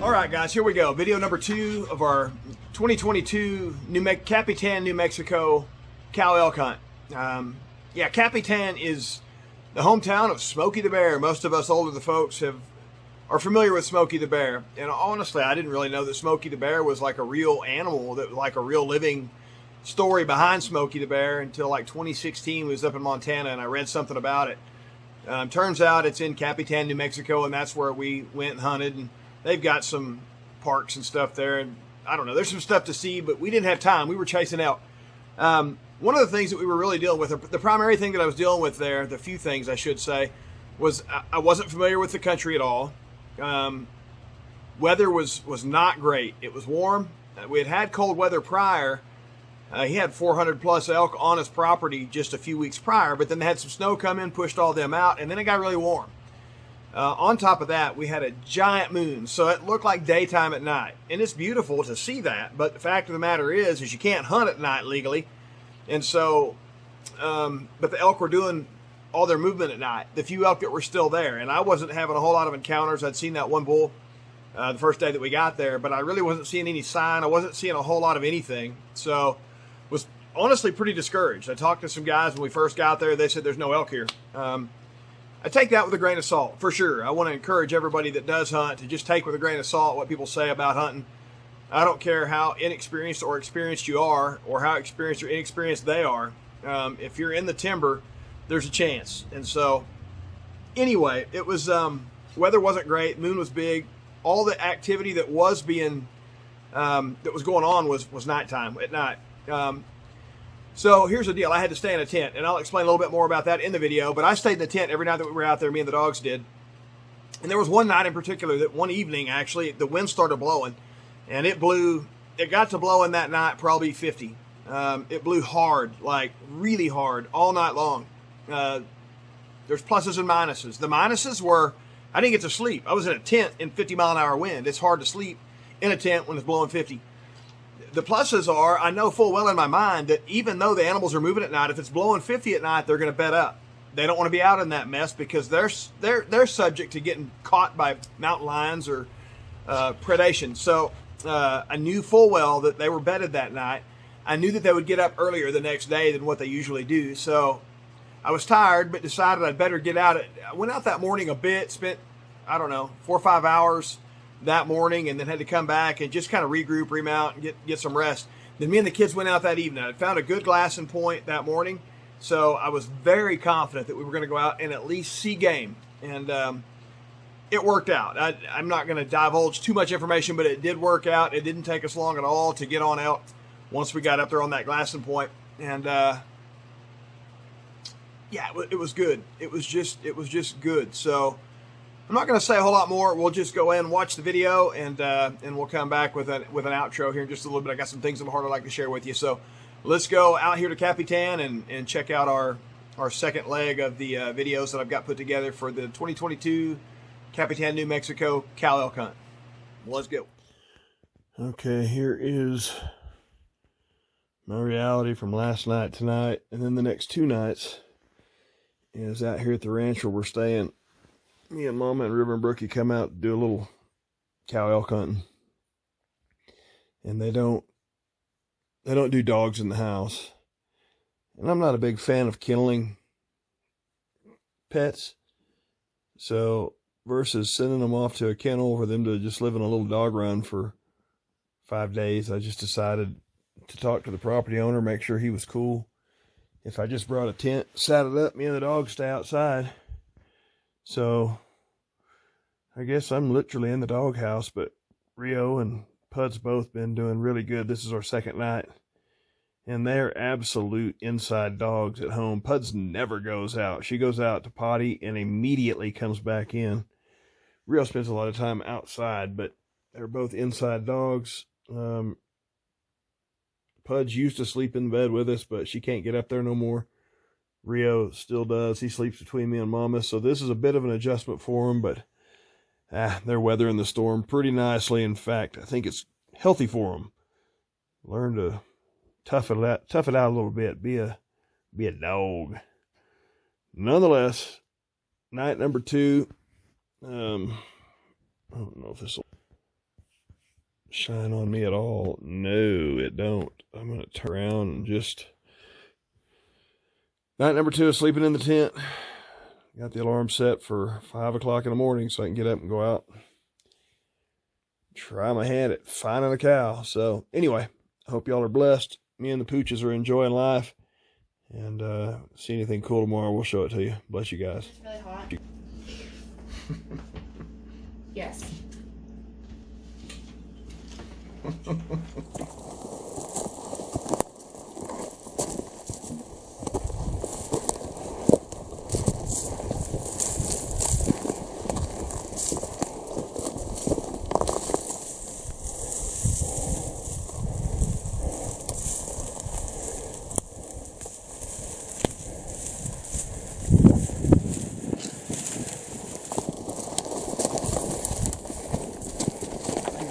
All right, guys, here we go. Video number 2 of our 2022 Capitan, New Mexico cow elk hunt. Yeah, Capitan is the hometown of Smokey the Bear. Most of us older folks are familiar with Smokey the Bear. And honestly, I didn't really know that Smokey the Bear was like a real animal, that was like a real living story behind Smokey the Bear until like 2016. Was up in Montana and I read something about it. Turns out it's in Capitan, New Mexico, and that's where we went and hunted. And they've got some parks and stuff there, and I don't know, there's some stuff to see, but we didn't have time. We were chasing elk. One of the things that we were really dealing with, the primary thing that I was dealing with there, the few things I should say, was I wasn't familiar with the country at all. Weather was not great. It was warm. We had cold weather prior. He had 400 plus elk on his property just a few weeks prior, but then they had some snow come in, pushed all them out, and then it got really warm. On top of that, we had a giant moon, so it looked like daytime at night. And it's beautiful to see that, but the fact of the matter is you can't hunt at night legally. And so, but the elk were doing all their movement at night, the few elk that were still there. And I wasn't having a whole lot of encounters. I'd seen that one bull the first day that we got there, but I really wasn't seeing any sign. I wasn't seeing a whole lot of anything. So was honestly pretty discouraged. I talked to some guys when we first got there. They said there's no elk here. I take that with a grain of salt, for sure. I want to encourage everybody that does hunt to just take with a grain of salt what people say about hunting. I don't care how inexperienced or experienced you are, or how experienced or inexperienced they are. If you're in the timber, there's a chance. And so, anyway, it was, weather wasn't great, moon was big. All the activity that was being, that was going on was nighttime, at night. So here's the deal. I had to stay in a tent, and I'll explain a little bit more about that in the video, but I stayed in the tent every night that we were out there, me and the dogs did. And there was one night in particular, that one evening, actually, the wind started blowing, and it got to blowing that night probably 50. It blew hard, like really hard, all night long. There's pluses and minuses. The minuses were, I didn't get to sleep. I was in a tent in 50-mile-an-hour wind. It's hard to sleep in a tent when it's blowing 50. The pluses are, I know full well in my mind that even though the animals are moving at night, if it's blowing 50 at night, they're going to bed up. They don't want to be out in that mess because they're subject to getting caught by mountain lions or predation. So I knew full well that they were bedded that night. I knew that they would get up earlier the next day than what they usually do. So I was tired, but decided I'd better get out. I went out that morning a bit, spent, I don't know, 4 or 5 hours that morning, and then had to come back and just kind of regroup, remount, and get some rest. Then me and the kids went out that evening. I found a good glassing point that morning, so I was very confident that we were going to go out and at least see game, and it worked out. I'm not going to divulge too much information, but it did work out. It didn't take us long at all to get on out once we got up there on that glassing point, and yeah, it was good. It was just good. So I'm not going to say a whole lot more. We'll just go in and watch the video, and we'll come back with an outro here in just a little bit. I got some things in my heart I'd like to share with you. So let's go out here to Capitan and check out our second leg of the videos that I've got put together for the 2022 Capitan, New Mexico cow elk hunt. Let's go. Okay, here is my reality from last night, tonight, and then the next 2 nights is out here at the ranch where we're staying. Me and Mama and River and Brookie come out to do a little cow elk hunting, and they don't do dogs in the house. And I'm not a big fan of killing pets, so versus sending them off to a kennel for them to just live in a little dog run for 5 days, I just decided to talk to the property owner, make sure he was cool. If I just brought a tent, sat it up, me and the dogs stay outside. So I guess I'm literally in the doghouse, but Rio and Pud's both been doing really good. This is our second night, and they're absolute inside dogs at home. Pud's never goes out. She goes out to potty and immediately comes back in. Rio spends a lot of time outside, but they're both inside dogs. Pud's used to sleep in bed with us, but she can't get up there no more. Rio still does. He sleeps between me and Mama, so this is a bit of an adjustment for him, but they're weathering the storm pretty nicely. In fact, I think it's healthy for them. Learn to tough it out a little bit. Be a dog. Nonetheless, night number 2, I don't know if this will shine on me at all. No, it don't. I'm going to turn around and just... Night number 2 is sleeping in the tent. Got the alarm set for 5 o'clock in the morning so I can get up and go out. Try my hand at finding a cow. So anyway, I hope y'all are blessed. Me and the pooches are enjoying life. And see anything cool tomorrow, we'll show it to you. Bless you guys. It's really hot. Yes.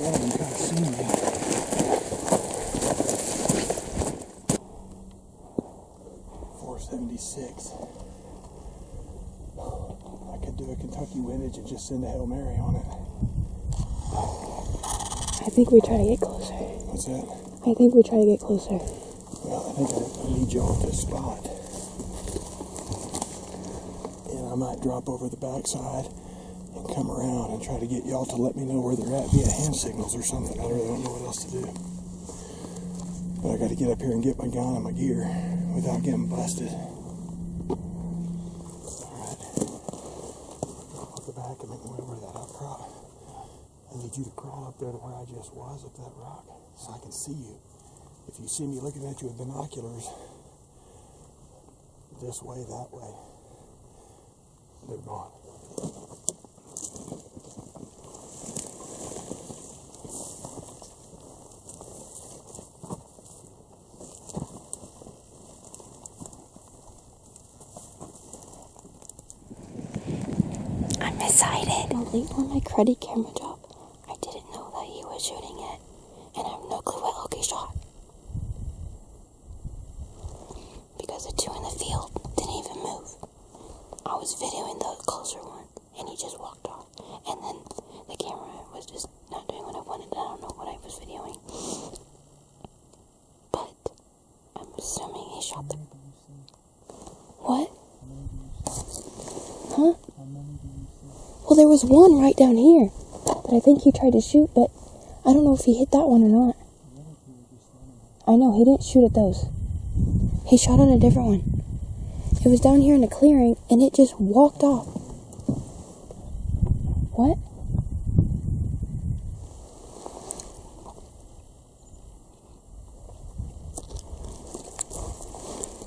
One of them kind of seen me. 476. I could do a Kentucky windage and just send a Hail Mary on it. I think we try to get closer. What's that? I think we try to get closer. Well, I think I need you on this spot. And I might drop over the backside and come around and try to get y'all to let me know where they're at via hand signals or something. I really don't know what else to do. But I got to get up here and get my gun and my gear without getting busted. Alright. Drop off the back and make my way over to that outcrop. I need you to crawl up there to where I just was, up that rock, so I can see you. If you see me looking at you with binoculars, this way, that way, they're gone. I'm excited. The late for my credit camera job, I didn't know that he was shooting it, and I have no clue what elk he shot. Because the two in the field didn't even move. I was videoing the closer one, and he just walked off. And then the camera was just not doing what I wanted. I don't know what I was videoing. But I'm assuming he shot the... What? Huh? Well, there was one right down here that I think he tried to shoot, but I don't know if he hit that one or not. I know, he didn't shoot at those. He shot at a different one. It was down here in the clearing, and it just walked off. What?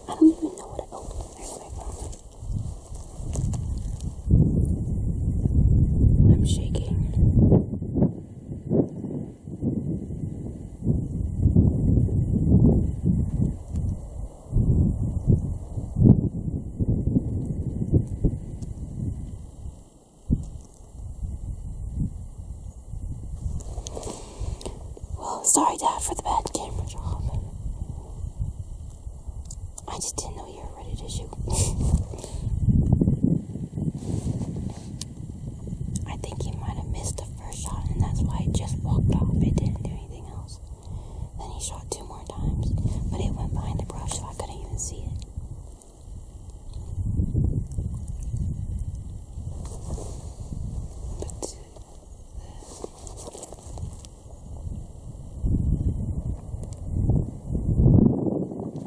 I don't even know what it opened. There's my phone. I'm shaking. Well, sorry, Dad, for the bad camera job. I just didn't know you were ready to shoot. I think he might have missed the first shot, and that's why it just walked off. It didn't do anything else. Then he shot 2 more times, but it went behind the brush, so I couldn't even see it. But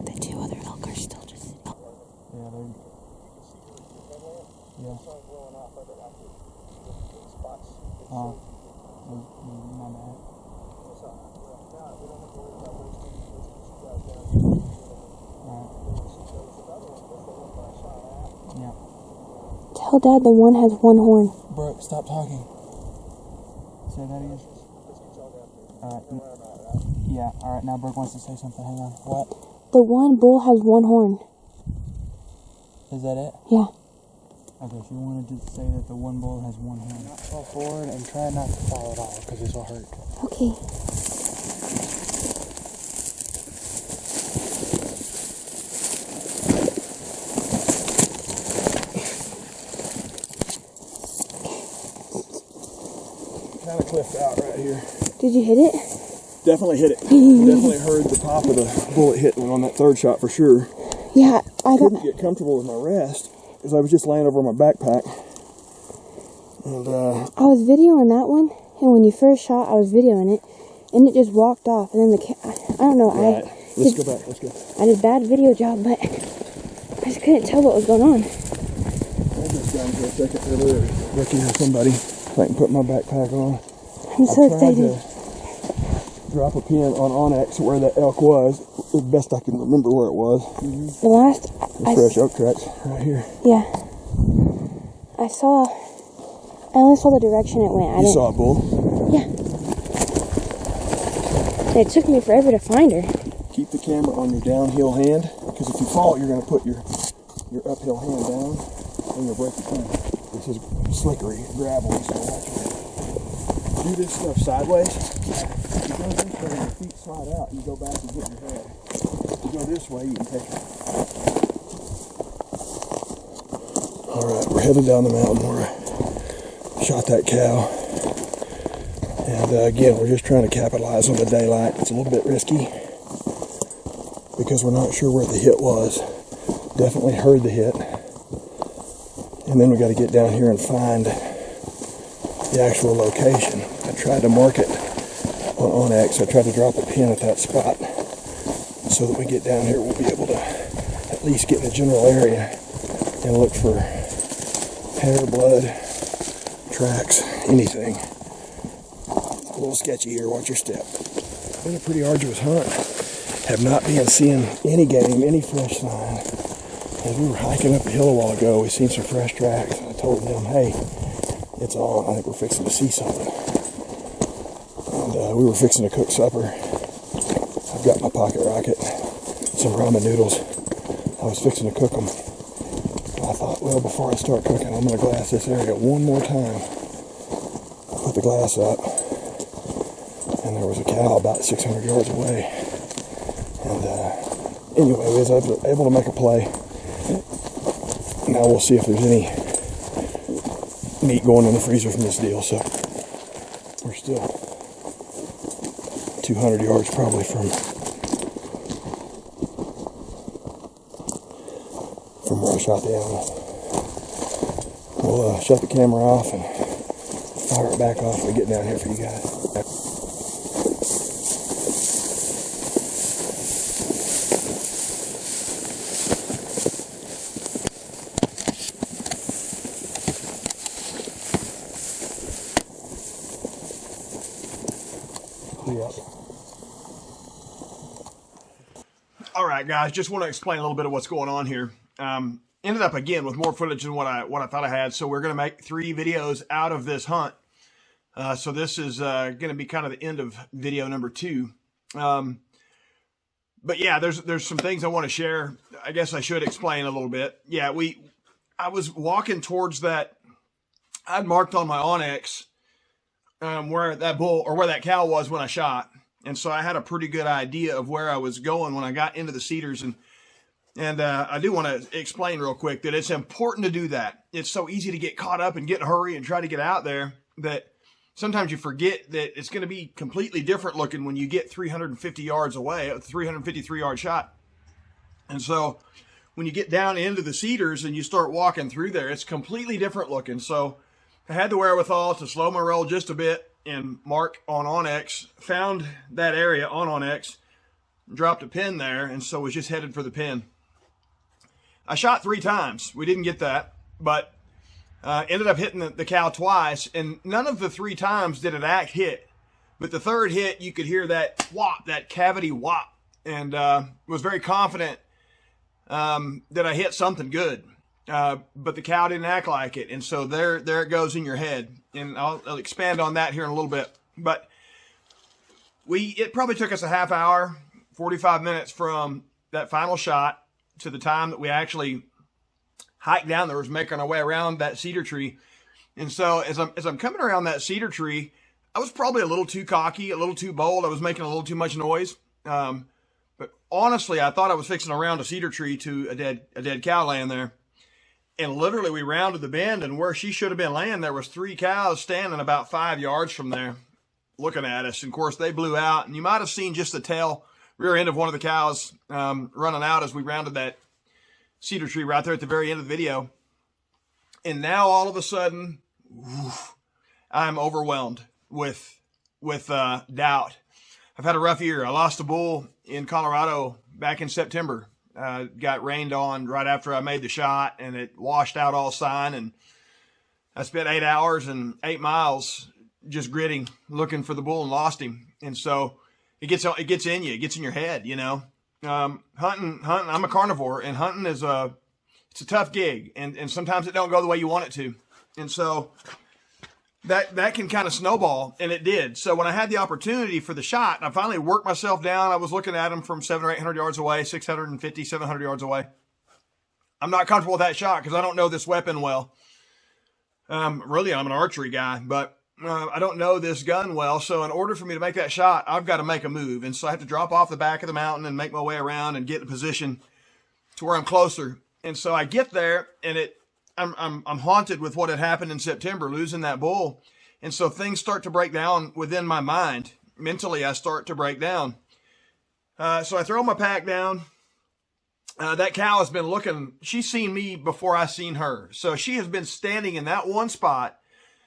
the 2 other elk are still just... Yeah, they're... Yeah. Oh. My bad. Yeah. Tell Dad the one has 1 horn. Brooke, stop talking. Say that again. Alright. Yeah, alright, now Brooke wants to say something. Hang on. What? The one bull has 1 horn. Is that it? Yeah. Okay, she wanted to say that the one bull has 1 horn. Fall forward and try not to fall at all, because this will hurt. Okay. kind of cliffed out right here. Did you hit it? Definitely hit it. Definitely heard the pop of the bullet hitting on that third shot for sure. Yeah, I couldn't get comfortable with my rest because I was just laying over my backpack. And I was videoing that one, and when you first shot, I was videoing it, and it just walked off. And then I don't know. Right. Let's go back. Let's go. I did a bad video job, but I just couldn't tell what was going on. I just down for a second earlier, Ricky or somebody, so I can put my backpack on. I'm so excited. Drop a pin on Onyx where that elk was, the best I can remember where it was. The last fresh elk tracks right here. Yeah, I only saw the direction it went. You saw a bull? Yeah. And it took me forever to find her. Keep the camera on your downhill hand, because if you fall, you're going to put your uphill hand down, and you'll break the camera. This is slickery gravel, so watch it. Do this stuff sideways. You go this way and your feet slide out, you go back and get your head. If you go this way, you can take it. Alright, we're headed down the mountain where I shot that cow. And again, we're just trying to capitalize on the daylight. It's a little bit risky because we're not sure where the hit was. Definitely heard the hit. And then we got to get down here and find the actual location. I tried to mark it on Onyx. I tried to drop a pin at that spot so that we get down here, we'll be able to at least get in the general area and look for hair, blood, tracks, anything. It's a little sketchy here, watch your step. Been a pretty arduous hunt. Have not been seeing any game, any fresh sign. As we were hiking up the hill a while ago, we seen some fresh tracks. I told them, hey, it's on. I think we're fixing to see something. And we were fixing to cook supper. I've got my pocket rocket, some ramen noodles. I was fixing to cook them. I thought, well, before I start cooking, I'm going to glass this area one more time. I put the glass up, and there was a cow about 600 yards away. And anyway, we was able to make a play. Now we'll see if there's any meat going in the freezer from this deal. So we're still 200 yards probably from where I shot the animal. We'll shut the camera off and fire it back off when we get down here for you guys. All right, guys, just want to explain a little bit of what's going on here. Ended up again with more footage than what I thought I had, so we're going to make 3 videos out of this hunt. So this is going to be kind of the end of video number 2. But yeah, there's some things I want to share. I guess I should explain a little bit. Yeah, I was walking towards that. I'd marked on my Onyx where that bull or where that cow was when I shot. And so I had a pretty good idea of where I was going when I got into the cedars. And I do want to explain real quick that it's important to do that. It's so easy to get caught up and get in a hurry and try to get out there that sometimes you forget that it's going to be completely different looking when you get 350 yards away, a 353-yard shot. And so when you get down into the cedars and you start walking through there, it's completely different looking. So I had the wherewithal to slow my roll just a bit and mark on Onyx, found that area on Onyx, dropped a pin there, and so was just headed for the pin. I shot 3 times. We didn't get that, but ended up hitting the cow twice, and none of the 3 times did it hit. But the third hit, you could hear that whop, that cavity whop, and was very confident that I hit something good. But the cow didn't act like it, and so there it goes in your head. And I'll expand on that here in a little bit. But it probably took us a half hour, 45 minutes from that final shot to the time that we actually hiked down there, was making our way around that cedar tree. And so as I'm coming around that cedar tree, I was probably a little too cocky, a little too bold. I was making a little too much noise. But honestly, I thought I was fixing around a cedar tree to a dead cow laying there. And literally we rounded the bend, and where she should have been laying, there was 3 cows standing about 5 yards from there looking at us. And of course they blew out, and you might have seen just the tail rear end of one of the cows running out as we rounded that cedar tree right there at the very end of the video. And now all of a sudden, I'm overwhelmed with doubt. I've had a rough year. I lost a bull in Colorado back in September. Got rained on right after I made the shot, and it washed out all sign. And I spent 8 hours and 8 miles just gritting, looking for the bull, and lost him. And so it gets in you. It gets in your head, you know. Hunting. I'm a carnivore, and hunting is it's a tough gig, and sometimes it don't go the way you want it to. And so that can kind of snowball, and it did. So when I had the opportunity for the shot, I finally worked myself down. I was looking at him from 700 or 800 yards away, 650, 700 yards away. I'm not comfortable with that shot because I don't know this weapon well. Really, I'm an archery guy, but I don't know this gun well. So in order for me to make that shot, I've got to make a move. And so I have to drop off the back of the mountain and make my way around and get in a position to where I'm closer. And so I get there, and I'm haunted with what had happened in September, losing that bull. And so things start to break down within my mind. Mentally, I start to break down. So I throw my pack down. That cow has been looking, she's seen me before I seen her. So she has been standing in that one spot,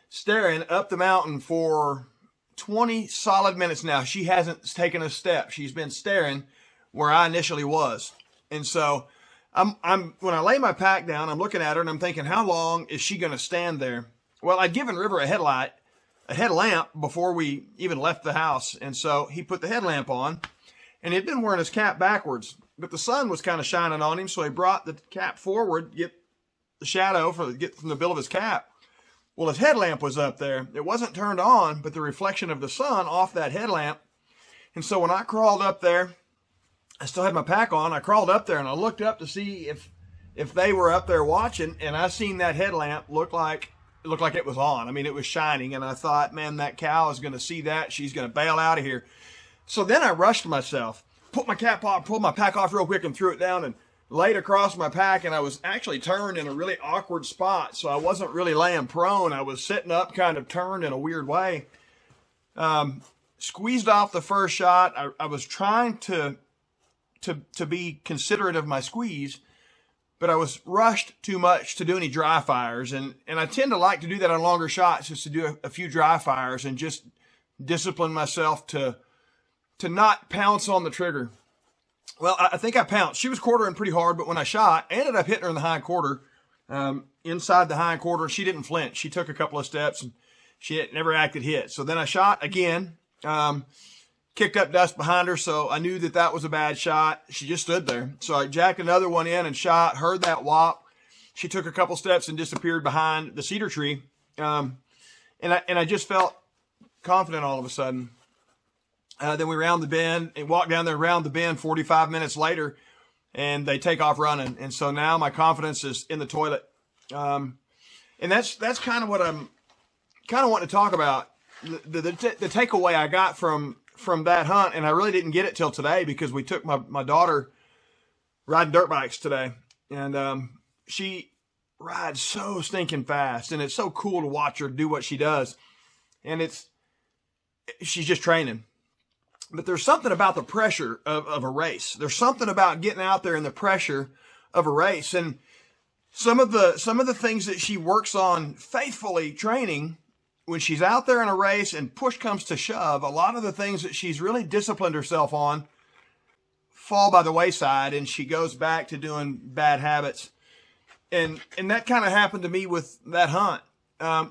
staring up the mountain for 20 solid minutes now. She hasn't taken a step. She's been staring where I initially was. And so when I lay my pack down, I'm looking at her and I'm thinking, how long is she going to stand there? Well, I'd given River a headlamp before we even left the house. And so he put the headlamp on, and he'd been wearing his cap backwards, but the sun was kind of shining on him. So he brought the cap forward, get the shadow get from the bill of his cap. Well, his headlamp was up there. It wasn't turned on, but the reflection of the sun off that headlamp. And so when I crawled up there, I still had my pack on. I crawled up there and I looked up to see if they were up there watching, and I seen that headlamp look like it was on. I mean, it was shining, and I thought, man, that cow is going to see that. She's going to bail out of here. So then I rushed myself, put my cap off, pulled my pack off real quick and threw it down and laid across my pack, and I was actually turned in a really awkward spot. So I wasn't really laying prone. I was sitting up, kind of turned in a weird way. Squeezed off the first shot. I was trying to be considerate of my squeeze, but I was rushed too much to do any dry fires. And I tend to like to do that on longer shots, just to do a few dry fires and just discipline myself to not pounce on the trigger. Well, I think I pounced. She was quartering pretty hard, but when I shot, I ended up hitting her in the hind quarter, inside the hind quarter. She didn't flinch. She took a couple of steps, and she never acted hit. So then I shot again, kicked up dust behind her, so I knew that was a bad shot. She just stood there. So I jacked another one in and shot, heard that whop. She took a couple steps and disappeared behind the cedar tree. And I just felt confident all of a sudden. Then we round the bend and walk down there, round the bend 45 minutes later, and they take off running. And so now my confidence is in the toilet. And that's kind of what I'm kind of wanting to talk about. The takeaway I got from that hunt, and I really didn't get it till today because we took my daughter riding dirt bikes today, and she rides so stinking fast, and it's so cool to watch her do what she does, and she's just training. But there's something about the pressure of a race. There's something about getting out there in the pressure of a race, and some of the things that she works on faithfully training. When she's out there in a race and push comes to shove, a lot of the things that she's really disciplined herself on fall by the wayside, and she goes back to doing bad habits. And that kind of happened to me with that hunt.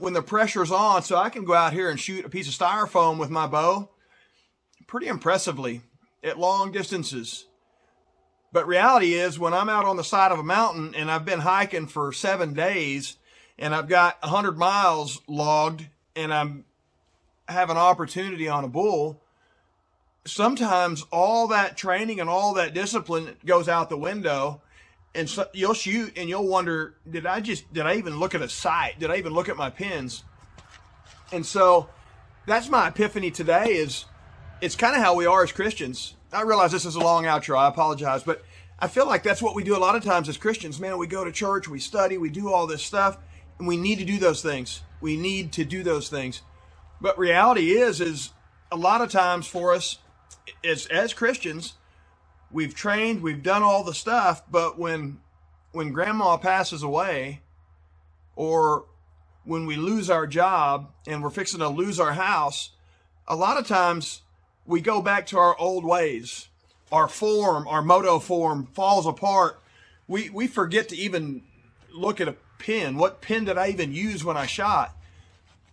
When the pressure's on, so I can go out here and shoot a piece of styrofoam with my bow pretty impressively at long distances. But reality is, when I'm out on the side of a mountain and I've been hiking for 7 days and I've got 100 miles logged, and I have an opportunity on a bull, sometimes all that training and all that discipline goes out the window, and so you'll shoot and you'll wonder, did I even look at a sight? Did I even look at my pins? And so that's my epiphany today. It's kind of how we are as Christians. I realize this is a long outro. I apologize, but I feel like that's what we do a lot of times as Christians. Man, we go to church, we study, we do all this stuff, and we need to do those things. We need to do those things. But reality is a lot of times for us, as Christians, we've trained, we've done all the stuff, but when grandma passes away, or when we lose our job and we're fixing to lose our house, a lot of times we go back to our old ways. Our form, our moto form falls apart. We forget to even look at a pin. What pin did I even use when I shot?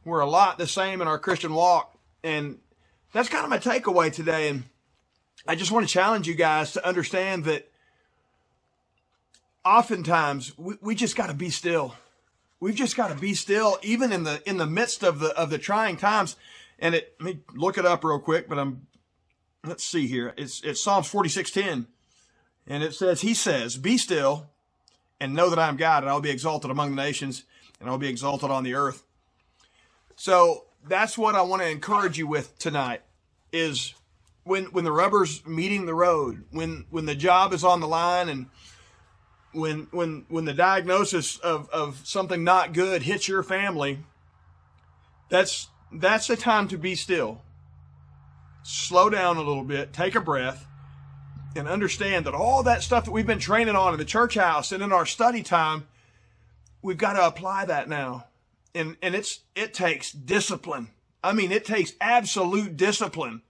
We're a lot the same in our Christian walk. And that's kind of my takeaway today. And I just want to challenge you guys to understand that oftentimes we just got to be still. We've just got to be still, even in the midst of the trying times. And let me look it up real quick, but let's see here. It's Psalms 46:10. And it says, he says, be still and know that I am God, and I will be exalted among the nations, and I will be exalted on the earth. So that's what I want to encourage you with tonight, is when the rubber's meeting the road, when the job is on the line, and when the diagnosis of something not good hits your family, that's the time to be still. Slow down a little bit, take a breath, and understand that all that stuff that we've been training on in the church house and in our study time, we've got to apply that now. And it takes discipline. I mean, it takes absolute discipline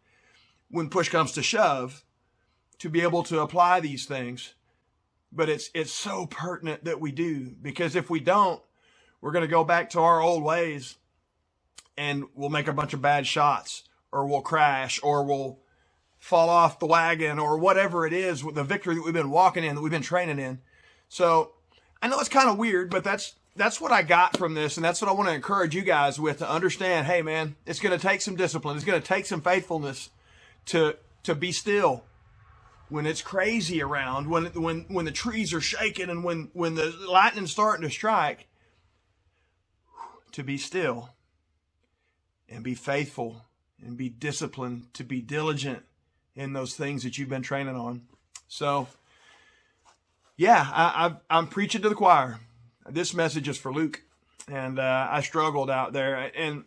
when push comes to shove to be able to apply these things. But it's so pertinent that we do, because if we don't, we're going to go back to our old ways and we'll make a bunch of bad shots, or we'll crash, or we'll fall off the wagon, or whatever it is with the victory that we've been walking in, that we've been training in. So I know it's kind of weird, but that's what I got from this. And that's what I want to encourage you guys with, to understand, hey man, it's going to take some discipline. It's going to take some faithfulness to be still when it's crazy around, when the trees are shaking, and when the lightning's starting to strike, to be still and be faithful and be disciplined, to be diligent in those things that you've been training on. So, yeah, I'm preaching to the choir. This message is for Luke, and I struggled out there. And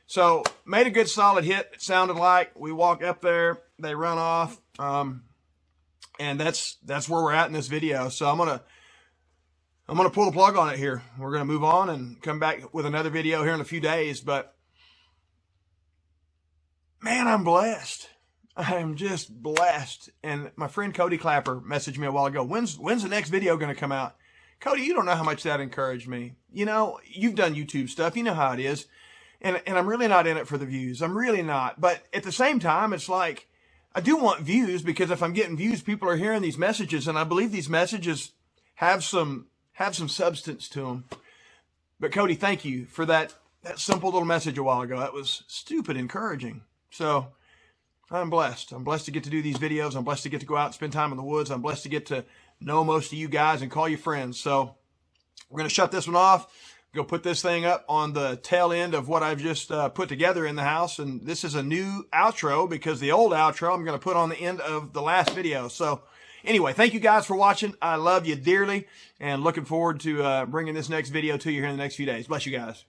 so made a good solid hit, it sounded like. We walk up there, they run off, and that's where we're at in this video. So I'm gonna pull the plug on it here. We're gonna move on and come back with another video here in a few days. But man, I'm blessed. I am just blessed. And my friend Cody Clapper messaged me a while ago. When's the next video going to come out? Cody, you don't know how much that encouraged me. You know, you've done YouTube stuff. You know how it is. And I'm really not in it for the views. I'm really not. But at the same time, it's like, I do want views, because if I'm getting views, people are hearing these messages. And I believe these messages have some substance to them. But Cody, thank you for that simple little message a while ago. That was stupid encouraging. So I'm blessed. I'm blessed to get to do these videos. I'm blessed to get to go out and spend time in the woods. I'm blessed to get to know most of you guys and call you friends. So we're going to shut this one off. Go put this thing up on the tail end of what I've just put together in the house. And this is a new outro, because the old outro I'm going to put on the end of the last video. So anyway, thank you guys for watching. I love you dearly, and looking forward to bringing this next video to you here in the next few days. Bless you guys.